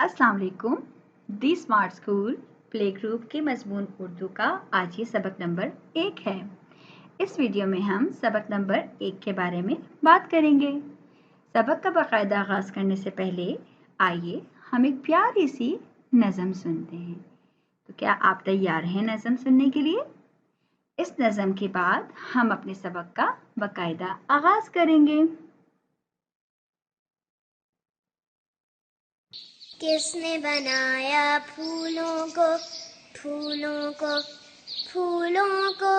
अस्सलाम वालेकुम। दी smart school play group के मजमून उर्दू का आज ये सबक नंबर 1 है। इस वीडियो में हम सबक नंबर 1 के बारे में बात करेंगे। सबक का बाकायदा आगाज़ करने से पहले आइए हम एक प्यारी सी नज़म सुनते हैं। तो क्या आप तैयार हैं नज़म सुनने के लिए? इस नज़म के बाद हम अपने सबक का बाकायदा आगाज़ करेंगे। किसने बनाया फूलों को, फूलों को, फूलों को?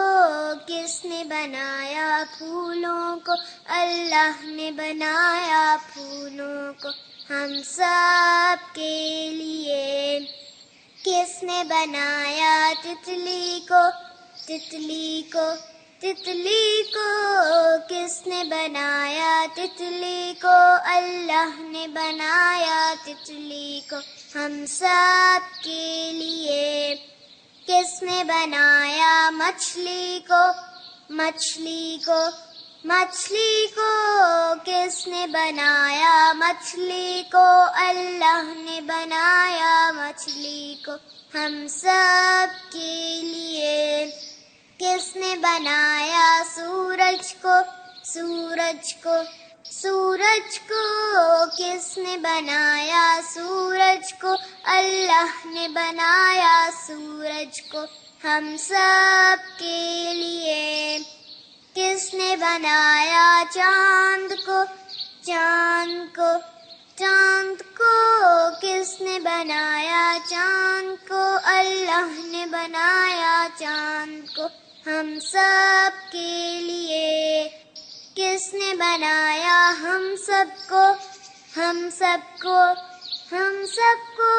किसने बनाया फूलों को? अल्लाह ने बनाया फूलों को हम सब के लिए। किसने बनाया तितली को, तितली को, तितली को? किसने बनाया तितली को? अल्लाह ने बनाया तितली को हम सब के लिए। किसने बनाया मछली को, मछली को, मछली को? किसने बनाया मछली को? अल्लाह ने बनाया मछली को हम सब के लिए। किसने बनाया सूरज को, सूरज को, सूरज को? किसने बनाया सूरज को? अल्लाह ने बनाया सूरज को हम सब के लिए। किसने बनाया चांद को, चांद को, चांद को? किसने बनाया चांद को? अल्लाह ने बनाया चांद को हम सब के लिए। किसने बनाया हम सबको, हम सबको, हम सबको?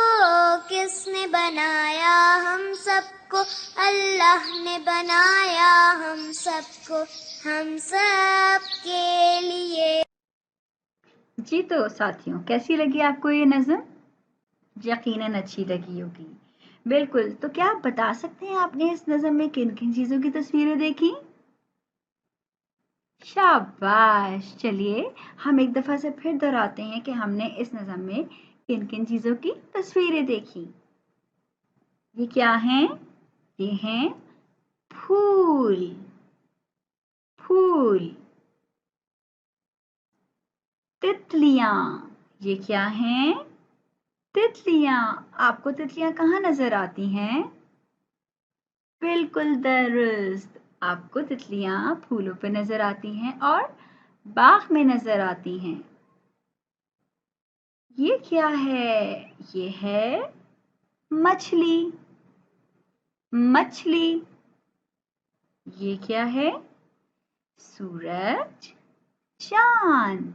किसने बनाया हम सबको? अल्लाह ने बनाया हम सबको हम सब के लिए। जी तो साथियों, कैसी लगी आपको ये नज़म? यकीनन अच्छी लगी होगी। बिल्कुल, तो क्या आप बता सकते हैं आपने इस नज़म में किन किन चीज़ों की तस्वीरें देखी? शाबाश। चलिए हम एक दफ़ा से फिर दोहराते हैं कि हमने इस नज़म में किन किन चीज़ों की तस्वीरें देखी। ये क्या हैं? ये हैं फूल, फूल। तितलियां, ये क्या हैं? तितलियां। आपको तितलियां कहाँ नजर आती हैं? बिल्कुल दुरुस्त, आपको तितलियां फूलों पे नजर आती हैं और बाग में नजर आती हैं। ये क्या है? ये है मछली, मछली। ये क्या है? सूरज, चांद,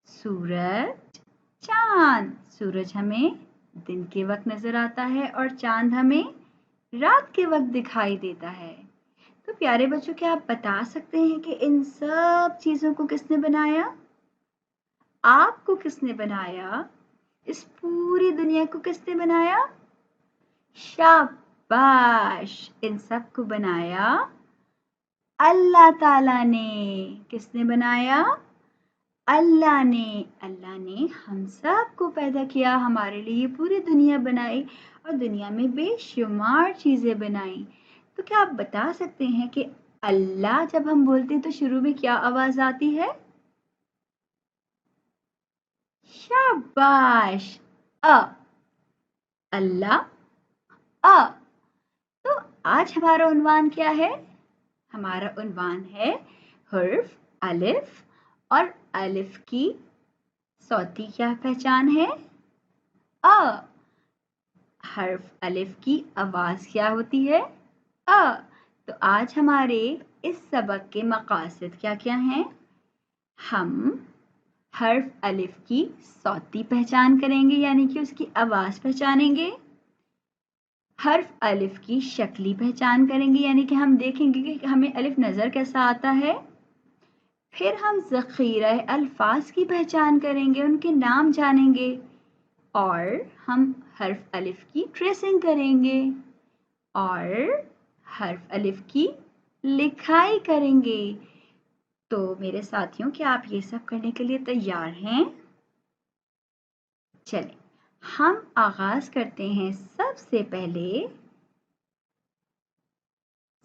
सूरज, चांद। सूरज हमें दिन के वक्त नजर आता है और चांद हमें रात के वक्त दिखाई देता है। तो प्यारे बच्चों, क्या आप बता सकते हैं कि इन सब चीजों को किसने बनाया? आपको किसने बनाया? इस पूरी दुनिया को किसने बनाया? शाबाश, इन सब को बनाया अल्लाह ताला ने। किसने बनाया? अल्लाह ने। अल्लाह ने हम सब को पैदा किया, हमारे लिए पूरी दुनिया बनाई और दुनिया में बेशुमार चीजें बनाई। तो क्या आप बता सकते हैं कि अल्लाह जब हम बोलते हैं तो शुरू में क्या आवाज आती है? शाबाश, अ। अल्लाह, अ। तो आज हमारा उन्वान क्या है? हमारा उन्वान है हर्फ अलिफ, और अलिफ की सौती क्या पहचान है? अ। हर्फ अलिफ की आवाज क्या होती है? अ। तो आज हमारे इस सबक के मकासद क्या क्या हैं? हम हर्फ अलिफ की सौती पहचान करेंगे, यानी कि उसकी आवाज पहचानेंगे। हर्फ अलिफ की शक्ली पहचान करेंगे, यानी कि हम देखेंगे कि हमें अलिफ नजर कैसा आता है। फिर हम ज़ख़ीरा अल्फाज की पहचान करेंगे, उनके नाम जानेंगे और हम हर्फ अलिफ की ट्रेसिंग करेंगे और हर्फ अलिफ की लिखाई करेंगे। तो मेरे साथियों, क्या आप ये सब करने के लिए तैयार हैं? चलें, हम आगाज करते हैं सबसे पहले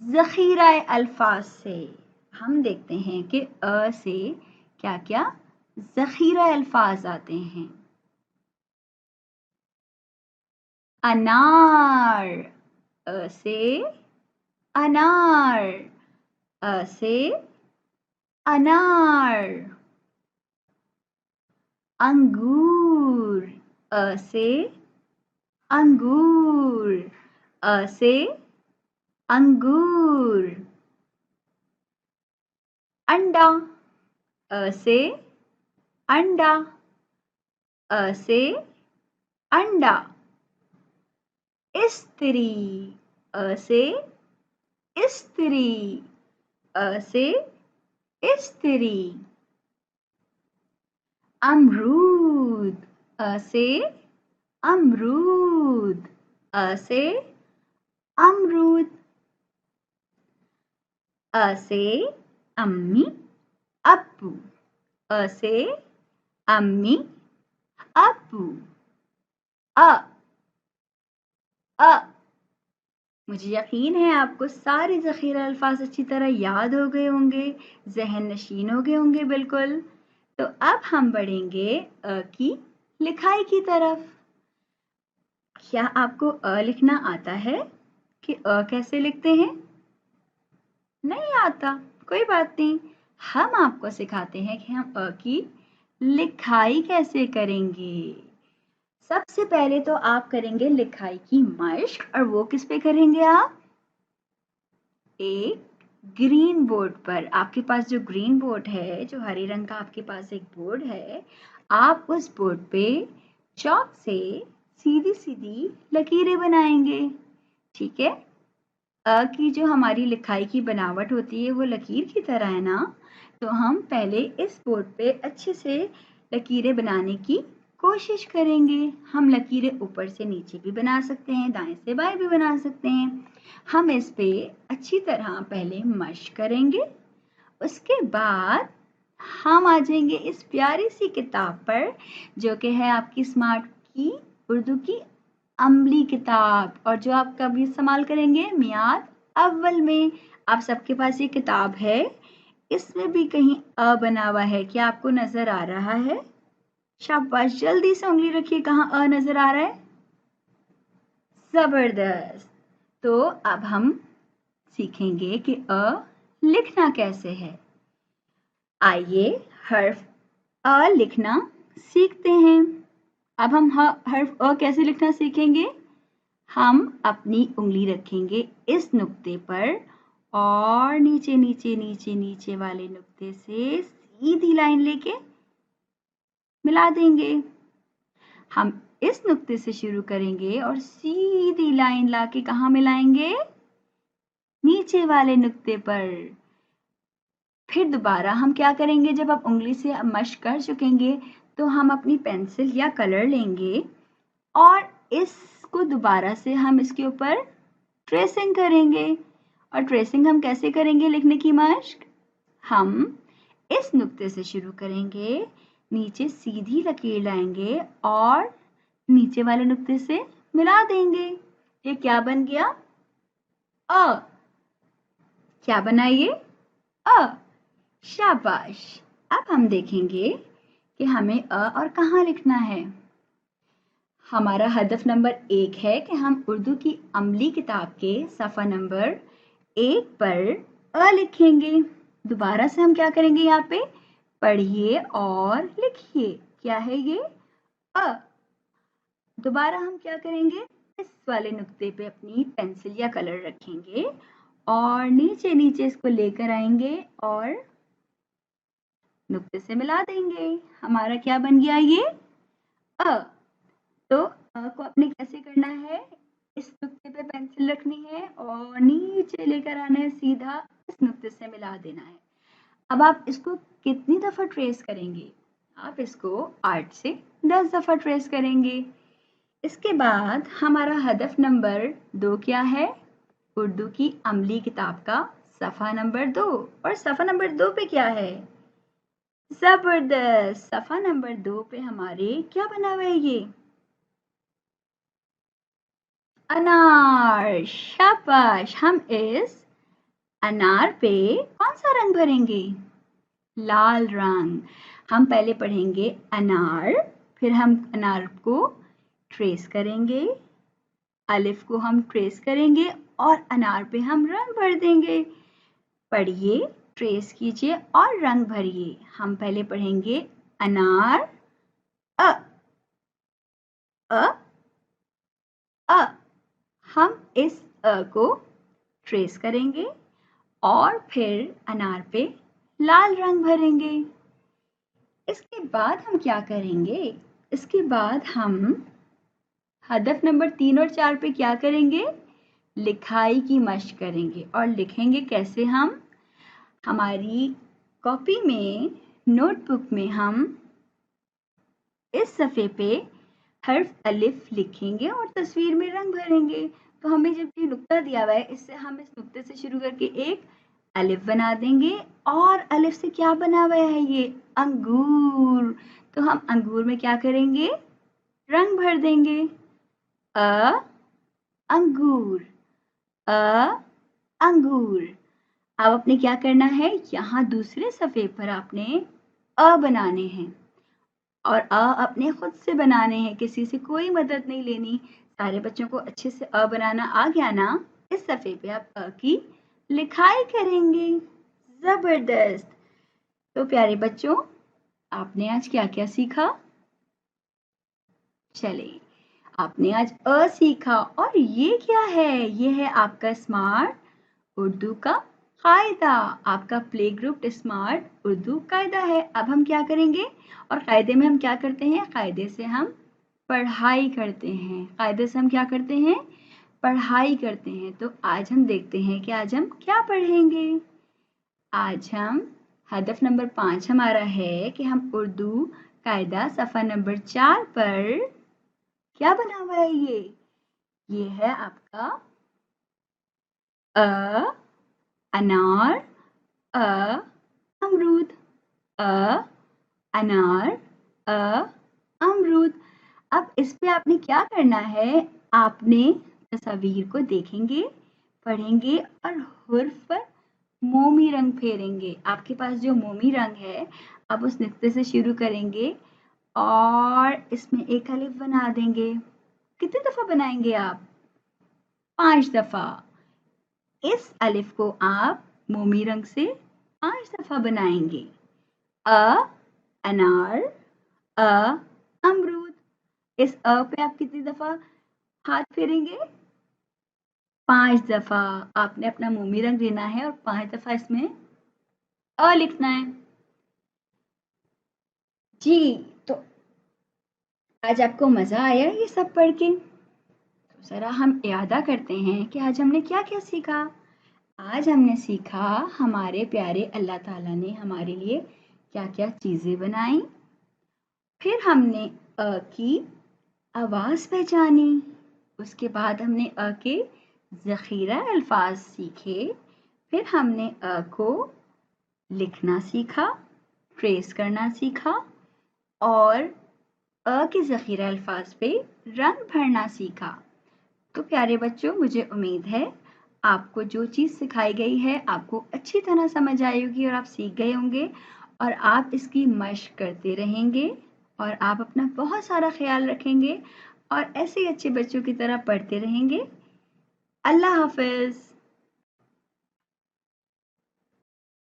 ज़ख़ीरा अल्फाज से। हम देखते हैं कि अ से क्या क्या ज़ख़ीरा अल्फाज आते हैं। अनार, अ से अनार, अ से अनार। अंगूर, अ से अंगूर, अ से अंगूर। अंडा, अ से अंडा, अ से अंडा। इस्त्री, अ से इस्त्री, अ से इस्त्री। अमरूद, अ से अमरूद, अ से अमरूद। अ से अम्मी अप्पू, अ से अम्मी अप्पू। अ अ मुझे यकीन है आपको सारे ज़ख़ीरा अल्फाज अच्छी तरह याद हो गए होंगे, ज़हन नशीन हो गए होंगे बिल्कुल। तो अब हम बढ़ेंगे अ की लिखाई की तरफ। क्या आपको अ लिखना आता है कि अ कैसे लिखते हैं? नहीं आता, कोई बात नहीं। हम आपको सिखाते हैं कि हम अ की लिखाई कैसे करेंगे। सबसे पहले तो आप करेंगे लिखाई की मश्क, और वो किस पे करेंगे आप? एक ग्रीन बोर्ड पर। आपके पास जो ग्रीन बोर्ड है, जो हरे रंग का आपके पास एक बोर्ड है, आप उस बोर्ड पे चॉक से सीधी सीधी लकीरें बनाएंगे। ठीक है? अ की जो हमारी लिखाई की बनावट होती है वो लकीर की तरह है ना, तो हम पहले इस बोर्ड पे अच्छे से लकीरें बनाने की कोशिश करेंगे। हम लकीरें ऊपर से नीचे भी बना सकते हैं, दाएं से बाएं भी बना सकते हैं। हम इस पे अच्छी तरह पहले मश्क करेंगे, उसके बाद हम आ जाएंगे इस प्यारी सी किताब पर, जो कि है आपकी स्मार्ट की उर्दू की अमली किताब, और जो आप कब इस्तेमाल करेंगे? मियाद अव्वल में। आप सबके पास ये किताब है, इसमें भी कहीं अ बना हुआ है, क्या आपको नजर आ रहा है? शाबाश, जल्दी से उंगली रखिए, कहाँ अ नजर आ रहा है? जबरदस्त। तो अब हम सीखेंगे कि अ लिखना कैसे है। आइए हर्फ अ लिखना सीखते हैं। अब हम हर्फ अ कैसे लिखना सीखेंगे? हम अपनी उंगली रखेंगे इस नुक्ते पर, और नीचे नीचे नीचे नीचे वाले नुक्ते से सीधी लाइन लेके मिला देंगे। हम इस नुक्ते से शुरू करेंगे और सीधी लाइन लाके कहाँ मिलाएंगे? नीचे वाले नुक्ते पर। फिर दोबारा हम क्या करेंगे? जब आप उंगली से मश्क कर चुकेंगे तो हम अपनी पेंसिल या कलर लेंगे और इसको दोबारा से हम इसके ऊपर ट्रेसिंग करेंगे। और ट्रेसिंग हम कैसे करेंगे लिखने की मश्क? हम इस नुक्ते से शुरू करेंगे, नीचे सीधी लकीर लाएंगे और नीचे वाले नुक्ते से मिला देंगे। ये क्या बन गया? अ। क्या बना ये? अ। शाबाश। अब हम देखेंगे कि हमें अ और कहाँ लिखना है। हमारा हदफ नंबर 1 है कि हम उर्दू की अमली किताब के सफ़ा नंबर 1 पर अ लिखेंगे। दोबारा से हम क्या करेंगे? यहाँ पे पढ़िए और लिखिए। क्या है ये? अ। दोबारा हम क्या करेंगे? इस वाले नुक्ते पे अपनी पेंसिल या कलर रखेंगे और नीचे नीचे इसको लेकर आएंगे और नुक्ते से मिला देंगे। हमारा क्या बन गया ये? अ। तो अ को अपने कैसे करना है? इस नुक्ते पे पेंसिल रखनी है और नीचे लेकर आना है, सीधा इस नुक्ते से मिला देना है। अब आप इसको कितनी दफ़ा ट्रेस करेंगे? आप इसको 8 से 10 दफ़ा ट्रेस करेंगे। इसके बाद हमारा हदफ नंबर 2 क्या है? उर्दू की अमली किताब का सफ़ा नंबर 2। और सफ़ा नंबर 2 पे क्या है? जबरदस्त। सफ़ा नंबर 2 पे हमारे क्या बना हुआ है ये? अनार। शाबाश। हम इस अनार पे कौन सा रंग भरेंगे? लाल रंग। हम पहले पढ़ेंगे अनार, फिर हम अनार को ट्रेस करेंगे, अलिफ को हम ट्रेस करेंगे और अनार पे हम रंग भर देंगे। पढ़िए, ट्रेस कीजिए और रंग भरिए। हम पहले पढ़ेंगे अनार, अ अ अ। हम इस अ को ट्रेस करेंगे और फिर अनार पे लाल रंग भरेंगे। इसके बाद हम क्या करेंगे? इसके बाद हम हदफ नंबर 3 और 4 पे क्या करेंगे? लिखाई की मश्क करेंगे। और लिखेंगे कैसे? हम हमारी कॉपी में, नोटबुक में हम इस सफ़े पे हर्फ अलिफ लिखेंगे और तस्वीर में रंग भरेंगे। तो हमें जब ये नुक्ता दिया हुआ है, इससे हम इस नुक्ते से शुरू करके एक अलिफ बना देंगे और अलिफ से क्या बना हुआ है? ये अंगूर। तो हम अंगूर में क्या करेंगे? रंग भर देंगे। अ अंगूर, अ अंगूर। अब आपने क्या करना है? यहाँ दूसरे सफ़े पर आपने अ बनाने हैं और अ अपने खुद से बनाने हैं, किसी से कोई मदद नहीं लेनी। सारे बच्चों को अच्छे से अ बनाना आ गया ना? इस सफ़े पे आप अ की लिखाई करेंगे। ज़बरदस्त। तो प्यारे बच्चों, आपने आज क्या क्या सीखा? चलिए, आपने आज अ सीखा। और ये क्या है? ये है आपका स्मार्ट उर्दू का कायदा। आपका प्ले ग्रुप स्मार्ट उर्दू कायदा है। अब हम क्या करेंगे? और कायदे में हम क्या करते हैं? कायदे से हम पढ़ाई करते हैं। कायदे से हम क्या करते हैं? पढ़ाई करते हैं। तो आज हम देखते हैं कि आज हम क्या पढ़ेंगे। आज हम हदफ नंबर 5 हमारा है कि हम उर्दू कायदा सफ़ा नंबर 4 पर क्या बना हुआ है? ये है आपका अ अनार, अ अमरूद, अ अनार, अ अमरूद। अब इस पे आपने क्या करना है? आपने तस्वीर को देखेंगे, पढ़ेंगे और हुर्फ पर मोमी रंग फेरेंगे। आपके पास जो मोमी रंग है, अब उस नुक्ते से शुरू करेंगे और इसमें एक अलिफ बना देंगे। कितनी दफ़ा बनाएंगे आप? 5 दफ़ा। इस अलिफ को आप मोमी रंग से 5 दफ़ा बनाएंगे। अ अनार, अ अमरूद। इस अ पे आप कितनी दफ़ा हाथ फेरेंगे? 5 दफ़ा। आपने अपना मोमी रंग लेना है और 5 दफ़ा इसमें अ लिखना है। जी, तो आज आपको मज़ा आया ये सब पढ़ के? तो ज़रा हम इयादा करते हैं कि आज हमने क्या-क्या सीखा। आज हमने सीखा हमारे प्यारे अल्लाह ताला ने हमारे लिए क्या-क्या चीज़ें बनाई। फिर हमने अ की आवाज़ पहचानी। उसके बाद हमने अ के ज़ख़ीरा अल्फाज सीखे। फिर हमने अ को लिखना सीखा, ट्रेस करना सीखा और अ के ज़ख़ीरा अल्फाज पे रंग भरना सीखा। तो प्यारे बच्चों, मुझे उम्मीद है आपको जो चीज़ सिखाई गई है आपको अच्छी तरह समझ आई होगी और आप सीख गए होंगे और आप इसकी मश्क करते रहेंगे और आप अपना बहुत सारा ख्याल रखेंगे और ऐसे ही अच्छे बच्चों की तरह पढ़ते रहेंगे। अल्लाह हाफ़िज़।